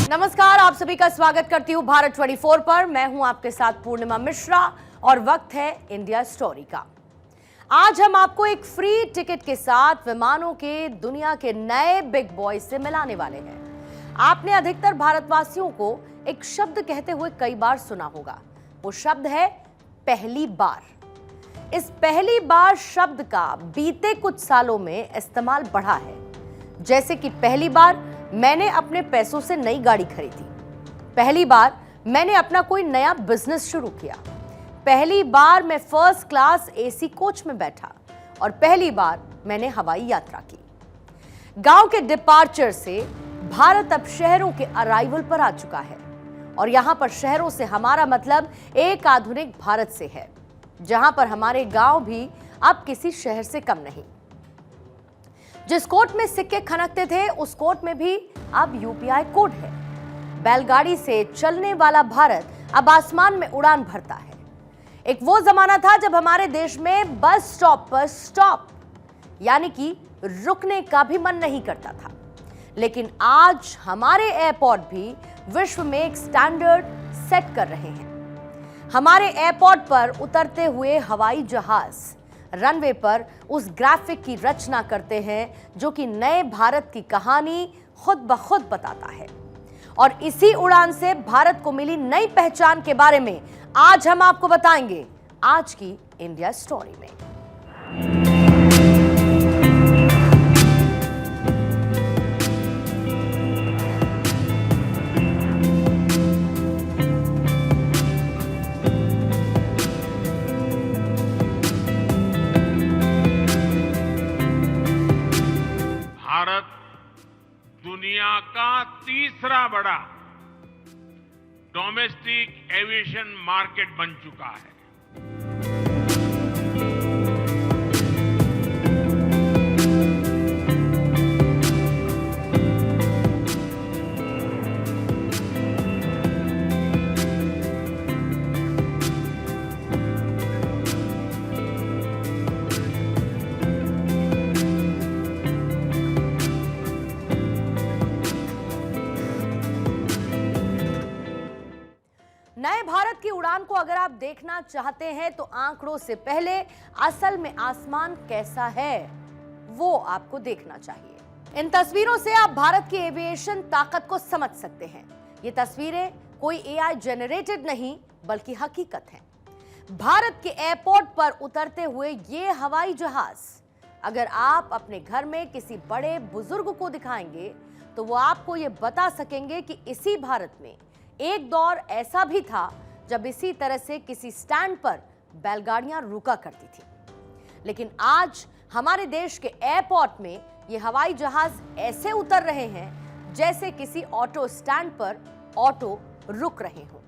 नमस्कार, आप सभी का स्वागत करती हूं भारत 24 पर। मैं हूं आपके साथ पूर्णिमा मिश्रा और वक्त है इंडिया स्टोरी का। आज हम आपको एक फ्री टिकट के साथ विमानों के दुनिया के नए बिग बॉय से मिलाने वाले हैं। आपने अधिकतर भारतवासियों को एक शब्द कहते हुए कई बार सुना होगा। वो शब्द है पहली बार। इस पहली बार शब्द का बीते कुछ सालों में इस्तेमाल बढ़ा है। जैसे कि पहली बार मैंने अपने पैसों से नई गाड़ी खरीदी, पहली बार मैंने अपना कोई नया बिजनेस शुरू किया, पहली बार मैं फर्स्ट क्लास एसी कोच में बैठा और पहली बार मैंने हवाई यात्रा की। गांव के डिपार्चर से भारत अब शहरों के अराइवल पर आ चुका है और यहां पर शहरों से हमारा मतलब एक आधुनिक भारत से है, जहां पर हमारे गांव भी अब किसी शहर से कम नहीं। जिस कोट में सिक्के खनकते थे उस कोट में भी अब यूपीआई कोड है। बैलगाड़ी से चलने वाला भारत अब आसमान में उड़ान भरता है। एक वो जमाना था जब हमारे देश में बस स्टॉप पर स्टॉप यानी कि रुकने का भी मन नहीं करता था, लेकिन आज हमारे एयरपोर्ट भी विश्व में एक स्टैंडर्ड सेट कर रहे हैं। हमारे एयरपोर्ट पर उतरते हुए हवाई जहाज रनवे पर उस ग्राफिक की रचना करते हैं जो कि नए भारत की कहानी खुद ब खुद बताता है। और इसी उड़ान से भारत को मिली नई पहचान के बारे में आज हम आपको बताएंगे आज की इंडिया स्टोरी में। भारत दुनिया का तीसरा बड़ा डोमेस्टिक एविएशन मार्केट बन चुका है। नए भारत की उड़ान को अगर आप देखना चाहते हैं तो आंकड़ों से पहले असल में आसमान कैसा है वो आपको देखना चाहिए। इन तस्वीरों से आप भारत की एविएशन ताकत को समझ सकते हैं। ये तस्वीरें कोई एआई जनरेटेड नहीं बल्कि हकीकत है। भारत के एयरपोर्ट पर उतरते हुए ये हवाई जहाज अगर आप अपने घर में किसी बड़े बुजुर्ग को दिखाएंगे तो वो आपको ये बता सकेंगे कि इसी भारत में एक दौर ऐसा भी था जब इसी तरह से किसी स्टैंड पर बैलगाड़ियां रुका करती थी। लेकिन आज हमारे देश के एयरपोर्ट में ये हवाई जहाज ऐसे उतर रहे हैं जैसे किसी ऑटो स्टैंड पर ऑटो रुक रहे हों।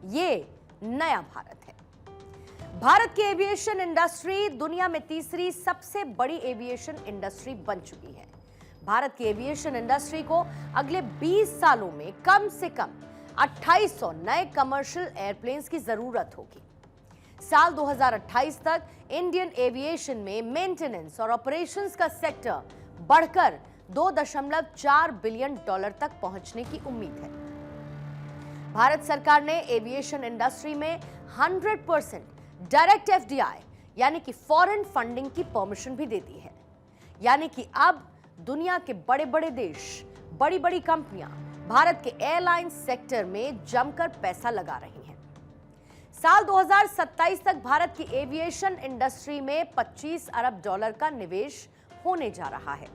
ये नया भारत है। भारत की एविएशन इंडस्ट्री दुनिया में तीसरी सबसे बड़ी एविएशन इंडस्ट्री बन चुकी है। भारत की एविएशन इंडस्ट्री को अगले 20 सालों में कम से कम 2800 नए कमर्शियल एयरप्लेन्स की जरूरत होगी। साल 2028 तक इंडियन एविएशन में मेंटेनेंस और ऑपरेशंस का सेक्टर बढ़कर $2.4 बिलियन तक पहुंचने की उम्मीद है। भारत सरकार ने एविएशन इंडस्ट्री में 100% डायरेक्ट एफडीआई यानी कि फॉरेन फंडिंग की परमिशन भी दे दी है। यानी कि अब दुनिया के बड़े बड़े देश, बड़ी बड़ी कंपनियां भारत के एयरलाइन सेक्टर में जमकर पैसा लगा रही हैं। साल 2027 तक भारत की एविएशन इंडस्ट्री में $25 अरब का निवेश होने जा रहा है।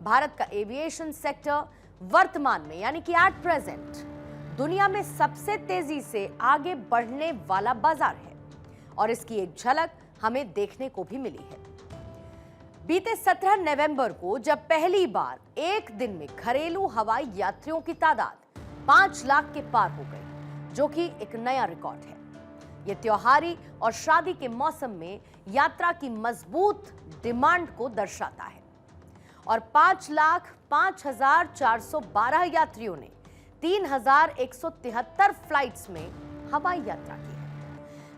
भारत का एविएशन सेक्टर वर्तमान में यानी कि एट प्रेजेंट दुनिया में सबसे तेजी से आगे बढ़ने वाला बाजार है और इसकी एक झलक हमें देखने को भी मिली है। बीते 17 नवंबर को जब पहली बार एक दिन में घरेलू हवाई यात्रियों की तादाद 5 लाख के पार हो गई, जो कि एक नया रिकॉर्ड है। यह त्योहारी और शादी के मौसम में यात्रा की मजबूत डिमांड को दर्शाता है और 5,05,412 यात्रियों ने 3,173 फ्लाइट्स में हवाई यात्रा की है।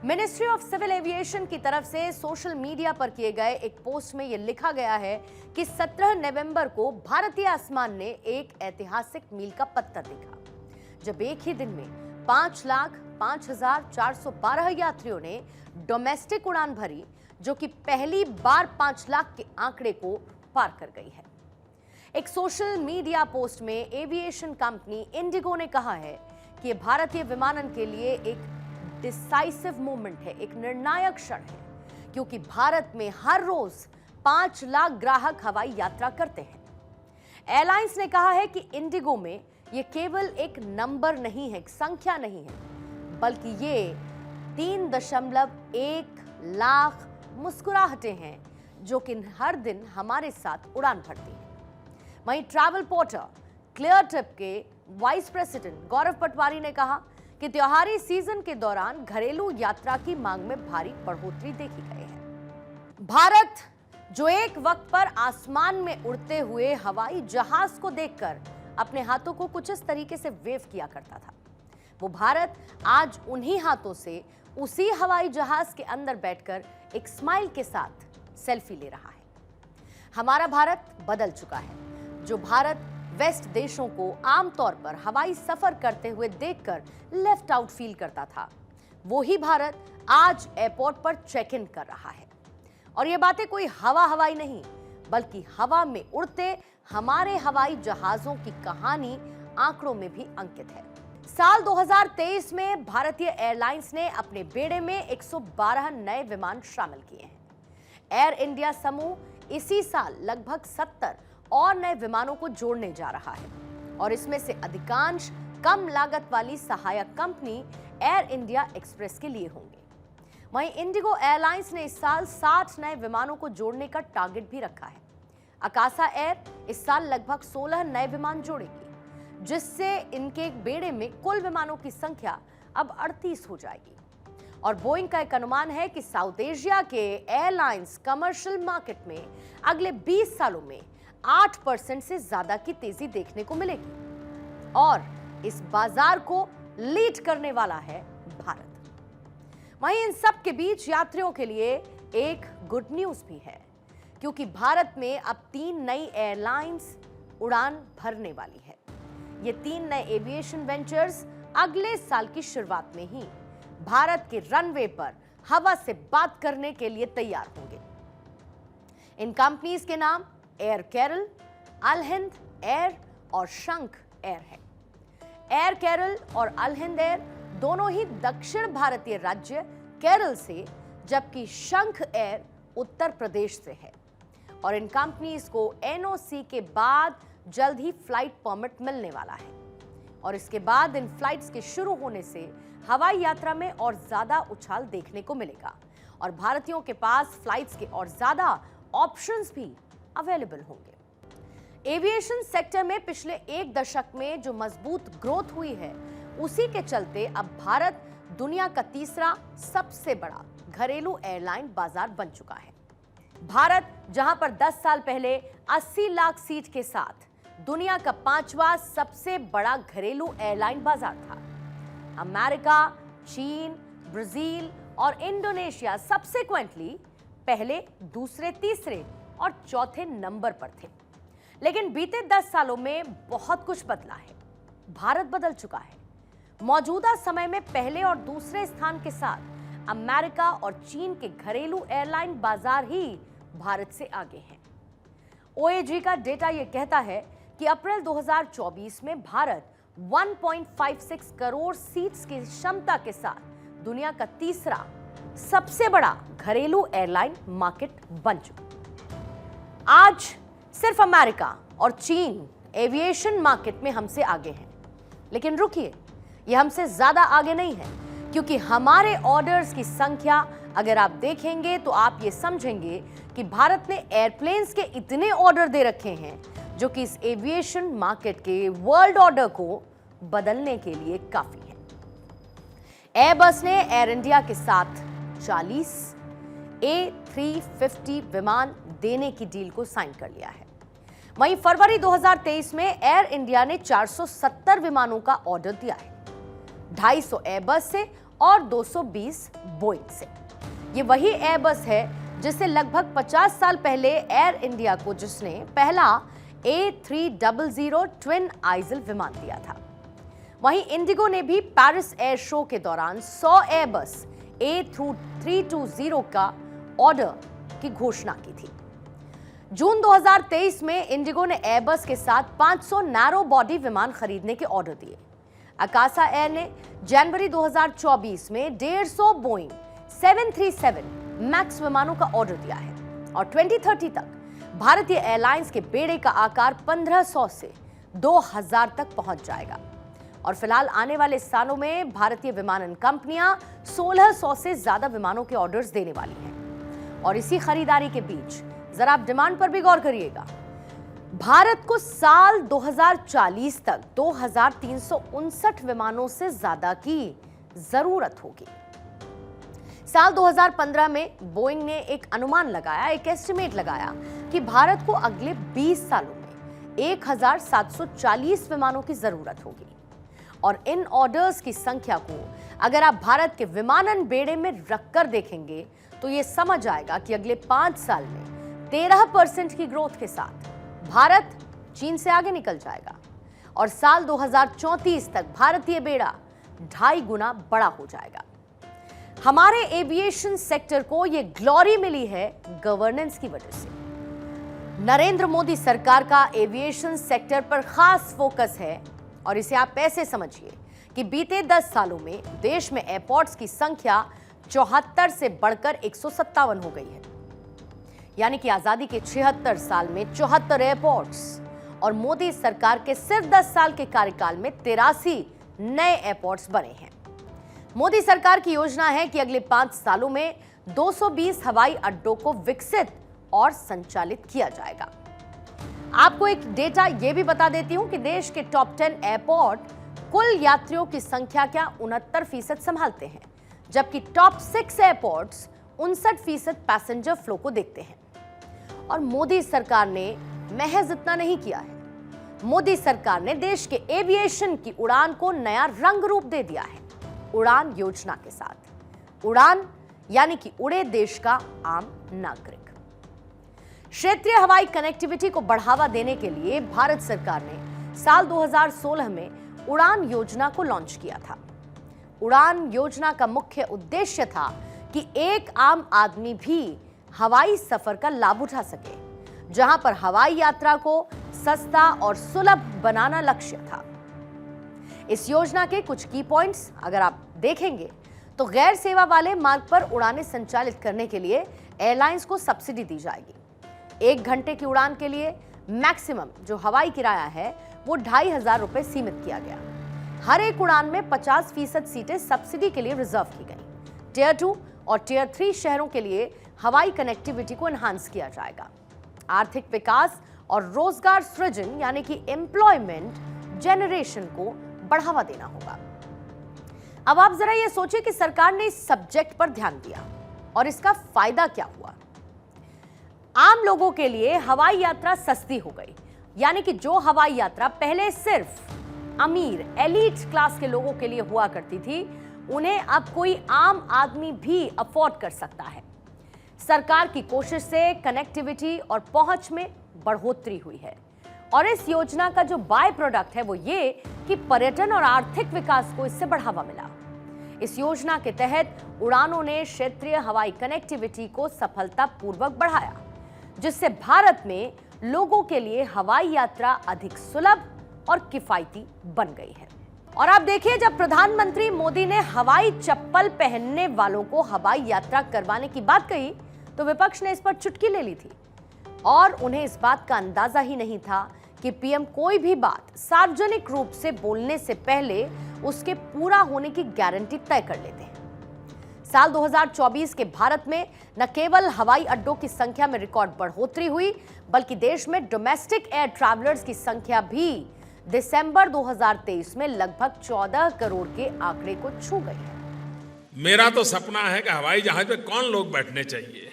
मिनिस्ट्री ऑफ सिविल एविएशन की तरफ से सोशल मीडिया पर किए गए एक पोस्ट में यह लिखा गया है कि 17 नवंबर को भारतीय आसमान ने एक ऐतिहासिक मील का पत्थर देखा। जब एक ही दिन में 5,05,412 यात्रियों ने डोमेस्टिक उड़ान भरी, जो कि पहली बार 5 लाख के आंकड़े को पार कर गई है। एक सोशल मीडिया पोस्ट में एविएशन कंपनी इंडिगो ने कहा है कि यह भारतीय विमानन के लिए एक डिसाइसिव मोमेंट है, एक निर्णायक क्षण है, क्योंकि भारत में हर रोज 5 लाख ग्राहक हवाई यात्रा करते हैं। एयरलाइंस ने कहा है कि इंडिगो में यह केवल एक नंबर नहीं है, एक संख्या नहीं है, बल्कि ये 3.1 लाख मुस्कुराहटें हैं जो कि हर दिन हमारे साथ उड़ान भरती हैं। वहीं ट्रैवल पोर्टर क्लियर ट्रिप के वाइस प्रेसिडेंट गौरव पटवारी ने कहा कि त्योहारी सीजन के दौरान घरेलू यात्रा की मांग में भारी बढ़ोतरी देखी गई है। भारत जो एक वक्त पर आसमान में उड़ते हुए हवाई जहाज को देखकर अपने हाथों को कुछ इस तरीके से वेव किया करता था, वो भारत आज उन्हीं हाथों से उसी हवाई जहाज के अंदर बैठकर एक स्माइल के साथ सेल्फी ले रहा है। हमारा भारत बदल चुका है। जो भारत वेस्ट देशों को आमतौर पर हवाई सफर करते हुए देखकर लेफ्ट आउट फील करता था, वो ही भारत आज एयरपोर्ट पर चेक इन कर रहा है। और ये बातें कोई हवाई नहीं, बल्कि हवा में उड़ते हमारे हवाई जहाजों की कहानी आंकड़ों में भी अंकित है। साल 2023 में भारतीय एयरलाइंस ने अपने बेड़े में 112 नए विमान शामिल किए हैं। एयर इंडिया समूह इसी साल लगभग 70 और नए विमानों को जोड़ने जा रहा है और इसमें से अधिकांश कम लागत वाली सहायक कंपनी एयर इंडिया एक्सप्रेस के लिए होंगे। वहीं इंडिगो एयरलाइंस ने इस साल 60 नए विमानों को जोड़ने का टारगेट भी रखा है। अकासा एयर इस साल लगभग 16 नए विमान जोड़ेगी, जिससे इनके बेड़े में कुल विमानों की संख्या अब 38 हो जाएगी। और बोइंग का एक अनुमान है कि साउथ एशिया के एयरलाइंस कमर्शियल मार्केट में अगले 20 सालों में 8% से ज्यादा की तेजी देखने को मिलेगी और इस बाजार को लीड करने वाला है भारत। वहीं इन सब के बीच यात्रियों के लिए एक गुड न्यूज भी है, क्योंकि भारत में अब 3 नई एयरलाइंस उड़ान भरने वाली है। ये 3 नए एविएशन वेंचर्स अगले साल की शुरुआत में ही भारत के रनवे पर हवा से बात करने के लिए तैयार होंगे। इन कंपनीज के नाम एयर केरल, अल हिंद एयर और शंख एयर है। एयर केरल और अल हिंद एयर दोनों ही दक्षिण भारतीय राज्य केरल से, जबकि शंख एयर उत्तर प्रदेश से है। और इन कंपनीज को एनओसी के बाद जल्द ही फ्लाइट परमिट मिलने वाला है और इसके बाद इन फ्लाइट्स के शुरू होने से हवाई यात्रा में और ज्यादा उछाल देखने को मिलेगा और भारतीयों के पास फ्लाइट्स के और ज्यादा ऑप्शंस भी अवेलेबल होंगे। एविएशन सेक्टर में पिछले 1 दशक में जो मजबूत ग्रोथ हुई है, उसी के चलते अब भारत दुनिया का तीसरा सबसे बड़ा घरेलू एयरलाइन बाजार बन चुका है। भारत जहां पर 10 साल पहले 80 लाख सीट के साथ दुनिया का 5वां सबसे बड़ा घरेलू एयरलाइन बाजार था, अमेरिका, चीन, ब्राजील और इंडोनेशिया सबसेक्वेंटली पहले, दूसरे, तीसरे और चौथे नंबर पर थे। लेकिन बीते 10 सालों में बहुत कुछ बदला है। भारत बदल चुका है। मौजूदा समय में पहले और दूसरे स्थान के साथ अमेरिका और चीन के घरेलू एयरलाइन बाजार ही भारत से आगे हैं। ओएजी का डेटा यह कहता है कि अप्रैल 2024 में भारत 1.56 करोड़ सीट्स की क्षमता के साथ दुनिया का तीसरा सबसे बड़ा घरेलू एयरलाइन मार्केट बन चुका। आज सिर्फ अमेरिका और चीन एविएशन मार्केट में हमसे आगे हैं, लेकिन रुकिए, यह हमसे ज्यादा आगे नहीं है, क्योंकि हमारे ऑर्डर्स की संख्या अगर आप देखेंगे तो आप ये समझेंगे कि भारत ने एयरप्लेन्स के इतने ऑर्डर दे रखे हैं जो कि इस एविएशन मार्केट के वर्ल्ड ऑर्डर को बदलने के लिए काफी है। एयरबस ने एयर इंडिया के साथ 40 A350 विमान देने की डील को साइन कर लिया है। वहीं फरवरी 2023 में एयर इंडिया ने 470 विमानों का ऑर्डर दिया है, 250 एयरबस से और 220 बोइंग से। ये वही एयरबस है जिसे लगभग 50 साल पहले एयर इंडिया को जिसने पहला A300 ट्विन आइजल विमान दिया था। वहीं इंडिगो ने भी पेरिस एयर शो के दौरान 100 एयरबस A320 का ऑर्डर की घोषणा की थी। जून 2023 में इंडिगो ने एयरबस के साथ 500 नैरो बॉडी विमान खरीदने के ऑर्डर दिए। अकासा एयर ने जनवरी 2024 में 150 बोइंग 737 मैक्स विमानों का ऑर्डर दिया है और 2030 तक भारतीय एयरलाइंस के बेड़े का आकार 1500 से 2000 तक पहुंच जाएगा। और फिलहाल आने वाले सालों में भारतीय विमानन कंपनियां 1600 से ज्यादा विमानों के ऑर्डर्स देने वाली हैं। और इसी खरीदारी के बीच जरा आप डिमांड पर भी गौर करिएगा। भारत को साल 2040 तक 2359 विमानों से ज्यादा की जरूरत होगी। साल 2015 में बोइंग ने एक अनुमान लगाया, एक एस्टिमेट लगाया कि भारत को अगले 20 सालों में 1740 विमानों की जरूरत होगी। और इन ऑर्डर्स की संख्या को अगर आप भारत के विमानन बेड़े में रखकर देखेंगे तो यह समझ आएगा कि अगले 5 साल में 13% की ग्रोथ के साथ भारत चीन से आगे निकल जाएगा और साल 2034 तक भारतीय बेड़ा 2.5 गुना बड़ा हो जाएगा। हमारे एविएशन सेक्टर को यह ग्लोरी मिली है गवर्नेंस की वजह से। नरेंद्र मोदी सरकार का एविएशन सेक्टर पर खास फोकस है और इसे आप ऐसे समझिए कि बीते 10 सालों में देश में एयरपोर्ट्स की संख्या 74 से बढ़कर 157 हो गई है। यानी कि आजादी के 76 साल में 74 एयरपोर्ट्स और मोदी सरकार के सिर्फ 10 साल के कार्यकाल में 83 नए एयरपोर्ट्स बने हैं। मोदी सरकार की योजना है कि अगले 5 सालों में 220 हवाई अड्डों को विकसित और संचालित किया जाएगा। आपको एक डेटा यह भी बता देती हूं कि देश के टॉप 10 एयरपोर्ट कुल यात्रियों की संख्या क्या 69% संभालते हैं, जबकि टॉप 6 एयरपोर्ट्स 59% पैसेंजर फ्लो को देखते हैं। और मोदी सरकार ने महज इतना नहीं किया है, मोदी सरकार ने देश के एविएशन की उड़ान को नया रंग रूप दे दिया है उड़ान योजना के साथ। उड़ान यानी कि उड़े देश का आम नागरिक। क्षेत्रीय हवाई कनेक्टिविटी को बढ़ावा देने के लिए भारत सरकार ने साल 2016 में उड़ान योजना को लॉन्च किया था। उड़ान योजना का मुख्य उद्देश्य था कि एक आम आदमी भी हवाई सफर का लाभ उठा सके, जहां पर हवाई यात्रा को सस्ता और सुलभ बनाना लक्ष्य था। इस योजना के कुछ की पॉइंट्स अगर आप देखेंगे तो गैर सेवा वाले मार्ग पर उड़ानें संचालित करने के लिए एयरलाइंस को सब्सिडी दी जाएगी। 1 घंटे की उड़ान के लिए मैक्सिमम जो हवाई किराया है वो 2500 रुपए सीमित किया गया। हर एक उड़ान में 50% सीटें सब्सिडी के लिए रिजर्व की गई। टियर 2 और टियर 3 शहरों के लिए हवाई कनेक्टिविटी को एनहांस किया जाएगा। आर्थिक विकास और रोजगार सृजन यानी कि एम्प्लॉयमेंट जनरेशन को बढ़ावा देना होगा। अब आप जरा ये सोचिए कि सरकार ने इस सब्जेक्ट पर ध्यान दिया और इसका फायदा क्या हुआ। आम लोगों के लिए हवाई यात्रा सस्ती हो गई, यानी कि जो हवाई यात्रा पहले सिर्फ अमीर एलीट क्लास के लोगों के लिए हुआ करती थी, उन्हें अब कोई आम आदमी भी अफोर्ड कर सकता है। सरकार की कोशिश से कनेक्टिविटी और पहुंच में बढ़ोतरी हुई है और इस योजना का जो बाय प्रोडक्ट है वो ये कि पर्यटन और आर्थिक विकास को इससे बढ़ावा मिला। इस योजना के तहत उड़ानों ने क्षेत्रीय हवाई कनेक्टिविटी को सफलतापूर्वक बढ़ाया, जिससे भारत में लोगों के लिए हवाई यात्रा अधिक सुलभ और किफायती बन गई है। और आप देखिए, जब प्रधानमंत्री मोदी ने हवाई चप्पल पहनने वालों को हवाई यात्रा करवाने की बात कही तो विपक्ष ने इस पर चुटकी ले ली थी और उन्हें इस बात का अंदाजा ही नहीं था कि पीएम कोई भी बात सार्वजनिक रूप से बोलने से पहले उसके पूरा होने की गारंटी तय कर लेते हैं। साल 2024 के भारत में न केवल हवाई अड्डों की संख्या में रिकॉर्ड बढ़ोतरी हुई, बल्कि देश में डोमेस्टिक एयर ट्रैवलर्स की संख्या भी दिसंबर 2023 में लगभग 14 करोड़ के आंकड़े को छू गई है। मेरा तो सपना है कि हवाई जहाज पे कौन लोग बैठने चाहिए।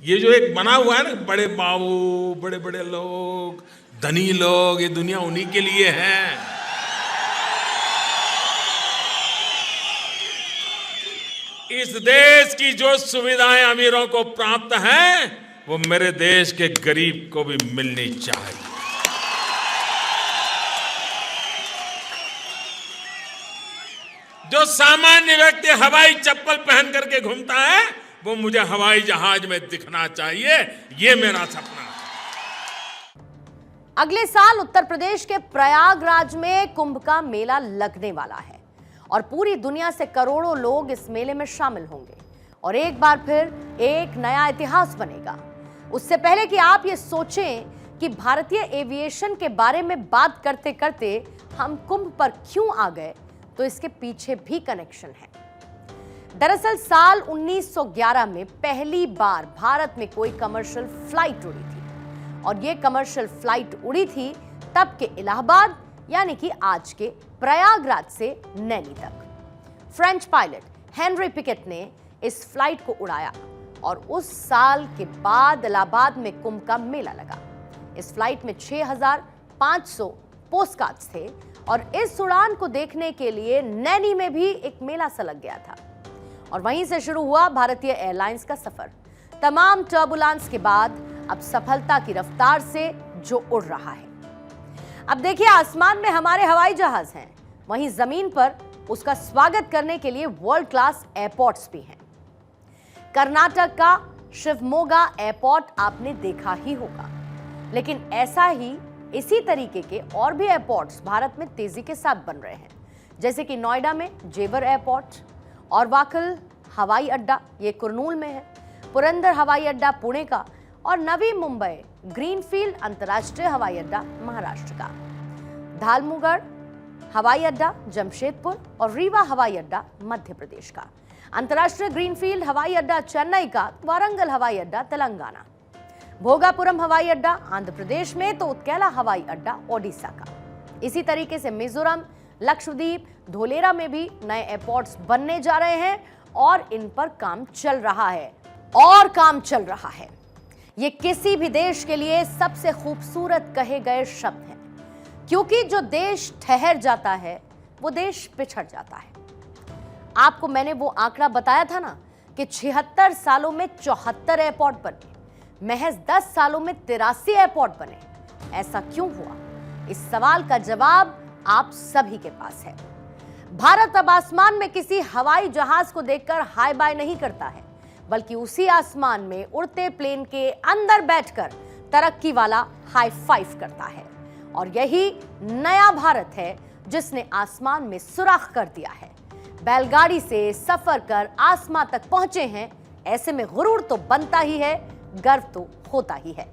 ये जो एक बना हुआ है ना, बड़े बाबू, बड़े बड़े लोग, धनी लोग, ये दुनिया उन्हीं के लिए है। इस देश की जो सुविधाएं अमीरों को प्राप्त हैं, वो मेरे देश के गरीब को भी मिलनी चाहिए। जो सामान्य व्यक्ति हवाई चप्पल पहन करके घूमता है वो मुझे हवाई जहाज में दिखना चाहिए, ये मेरा सपना है। अगले साल उत्तर प्रदेश के प्रयागराज में कुंभ का मेला लगने वाला है और पूरी दुनिया से करोड़ों लोग इस मेले में शामिल होंगे और एक बार फिर एक नया इतिहास बनेगा। उससे पहले कि आप ये सोचें कि भारतीय एविएशन के बारे में बात करते करते हम कुंभ पर क्यों आ गए, तो इसके पीछे भी कनेक्शन है। दरअसल साल 1911 में पहली बार भारत में कोई कमर्शियल फ्लाइट उड़ी थी और ये कमर्शियल फ्लाइट उड़ी थी तब के इलाहाबाद यानी कि आज के प्रयागराज से नैनी तक। फ्रेंच पायलट हेनरी पिकेट ने इस फ्लाइट को उड़ाया और उस साल के बाद इलाहाबाद में कुंभ का मेला लगा। इस फ्लाइट में 6,500 पोस्टकार्ड्स थे और इस उड़ान को देखने के लिए नैनी में भी एक मेला सा लग गया था और वहीं से शुरू हुआ भारतीय एयरलाइंस का सफर। तमाम टर्बुलेंस के बाद अब सफलता की रफ्तार से जो उड़ रहा है। अब देखिए, आसमान में हमारे हवाई जहाज हैं, वहीं जमीन पर उसका स्वागत करने के लिए वर्ल्ड क्लास एयरपोर्ट्स भी हैं। कर्नाटक का शिवमोगा एयरपोर्ट आपने देखा ही होगा, लेकिन ऐसा ही इसी तरीके के और भी एयरपोर्ट्स भारत में तेजी के साथ बन रहे हैं, जैसे कि नोएडा में जेवर एयरपोर्ट, और वाकल हवाई अड्डा ये कुरनूल में है, पुरंदर हवाई अड्डा पुणे का, और नवी मुंबई ग्रीनफील्ड अंतर्राष्ट्रीय हवाई अड्डा महाराष्ट्र का, धालमुगढ़ हवाई अड्डा जमशेदपुर और रीवा हवाई अड्डा मध्य प्रदेश का, अंतर्राष्ट्रीय ग्रीनफील्ड हवाई अड्डा चेन्नई का, वारंगल हवाई अड्डा तेलंगाना, भोगापुरम हवाई अड्डा आंध्र प्रदेश में, तो उत्केला हवाई अड्डा ओडिशा का। इसी तरीके से मिजोरम, लक्षद्वीप, धोलेरा में भी नए एयरपोर्ट्स बनने जा रहे हैं और इन पर काम चल रहा है और काम चल रहा है। ये किसी भी देश के लिए सबसे खूबसूरत कहे गए शब्द हैं, क्योंकि जो देश ठहर जाता है वो देश पिछड़ जाता है। आपको मैंने वो आंकड़ा बताया था ना कि 76 सालों में 74 एयरपोर्ट बने, महज 10 सालों में 83 एयरपोर्ट बने। ऐसा क्यों हुआ? इस सवाल का जवाब आप सभी के पास है। भारत अब आसमान में किसी हवाई जहाज को देखकर हाय बाय नहीं करता है, बल्कि उसी आसमान में उड़ते प्लेन के अंदर बैठकर तरक्की वाला हाई फाइव करता है। और यही नया भारत है जिसने आसमान में सुराख कर दिया है। बैलगाड़ी से सफर कर आसमान तक पहुंचे हैं, ऐसे में गुरूर तो बनता ही है, गर्व तो होता ही है।